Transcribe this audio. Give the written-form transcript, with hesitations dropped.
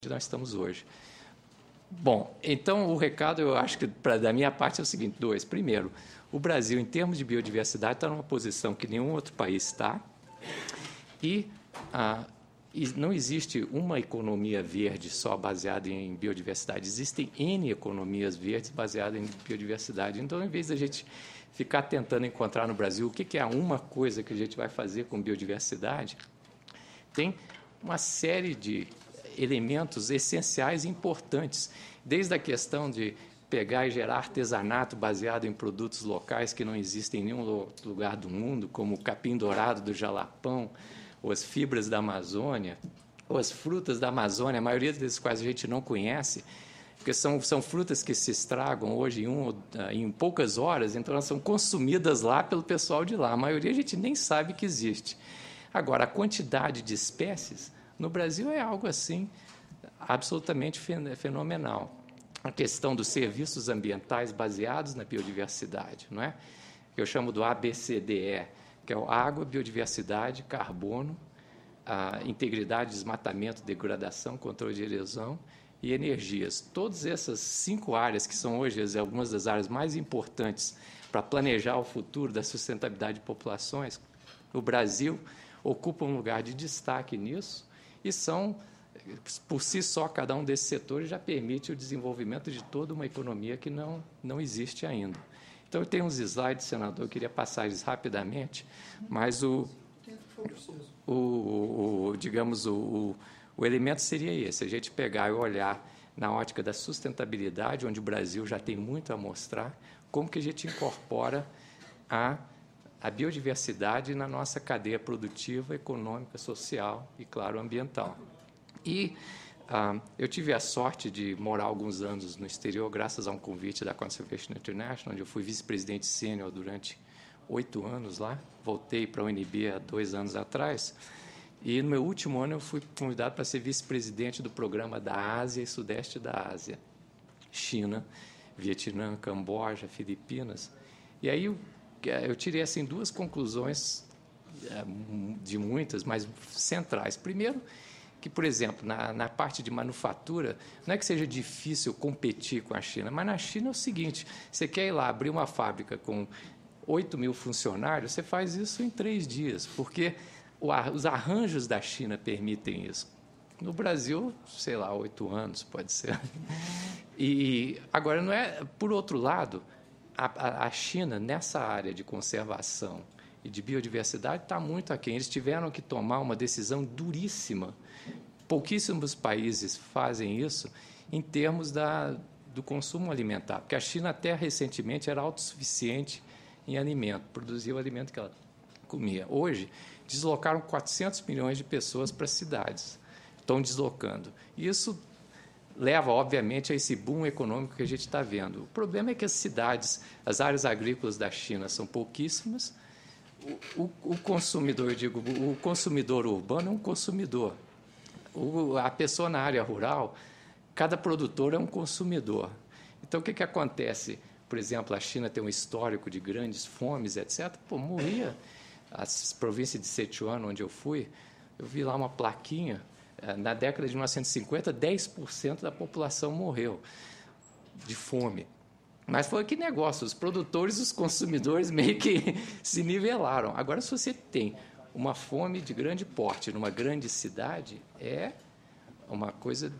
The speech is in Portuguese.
nós estamos hoje. Bom, então o recado, eu acho que da minha parte é o seguinte: dois. Primeiro, o Brasil, em termos de biodiversidade, está numa posição que nenhum outro país está, e não existe uma economia verde só baseada em biodiversidade. Existem N economias verdes baseadas em biodiversidade. Então, em vez da gente ficar tentando encontrar no Brasil o que é uma coisa que a gente vai fazer com biodiversidade, tem uma série de elementos essenciais e importantes, desde a questão de pegar e gerar artesanato baseado em produtos locais que não existem em nenhum outro lugar do mundo, como o capim-dourado do Jalapão, ou as fibras da Amazônia, ou as frutas da Amazônia, a maioria das quais a gente não conhece, porque são frutas que se estragam hoje em poucas horas, então elas são consumidas lá pelo pessoal de lá. A maioria a gente nem sabe que existe. Agora, a quantidade de espécies no Brasil é algo assim absolutamente fenomenal. A questão dos serviços ambientais baseados na biodiversidade, não é? Eu chamo do ABCDE, que é água, biodiversidade, carbono, a integridade, desmatamento, degradação, controle de erosão e energias. Todas essas 5 áreas, que são hoje algumas das áreas mais importantes para planejar o futuro da sustentabilidade de populações, o Brasil ocupa um lugar de destaque nisso e são, por si só, cada um desses setores já permite o desenvolvimento de toda uma economia que não existe ainda. Então, eu tenho uns slides, senador, eu queria passar eles rapidamente, mas digamos, o elemento seria esse: a gente pegar e olhar na ótica da sustentabilidade, onde o Brasil já tem muito a mostrar, como que a gente incorpora a biodiversidade na nossa cadeia produtiva, econômica, social e, claro, ambiental. E eu tive a sorte de morar alguns anos no exterior, graças a um convite da Conservation International, onde eu fui vice-presidente sênior durante 8 anos lá. Voltei para a UNB há 2 anos atrás. E, no meu último ano, eu fui convidado para ser vice-presidente do programa da Ásia e Sudeste da Ásia. China, Vietnã, Camboja, Filipinas. E aí eu tirei assim 2 conclusões, de muitas, mas centrais. Primeiro, que, por exemplo, na parte de manufatura, não é que seja difícil competir com a China, mas na China é o seguinte: você quer ir lá abrir uma fábrica com 8.000 funcionários, você faz isso em 3 dias, porque os arranjos da China permitem isso. No Brasil, sei lá, 8 anos, pode ser. E agora, não é, por outro lado, a China, nessa área de conservação e de biodiversidade, está muito aquém. Eles tiveram que tomar uma decisão duríssima. Pouquíssimos países fazem isso em termos do consumo alimentar, porque a China até recentemente era autossuficiente em alimento, produzia o alimento que ela comia. Hoje, deslocaram 400 milhões de pessoas para as cidades, estão deslocando. Isso leva, obviamente, a esse boom econômico que a gente está vendo. O problema é que as cidades, as áreas agrícolas da China são pouquíssimas. O consumidor, o consumidor urbano é um consumidor. A pessoa na área rural, cada produtor é um consumidor. Então, o que acontece? Por exemplo, a China tem um histórico de grandes fomes, etc. Morria. As províncias de Sichuan, onde eu fui, eu vi lá uma plaquinha. Na década de 1950, 10% da população morreu de fome. Mas foi que negócio, os produtores e os consumidores meio que se nivelaram. Agora, se você tem uma fome de grande porte numa grande cidade, é uma coisa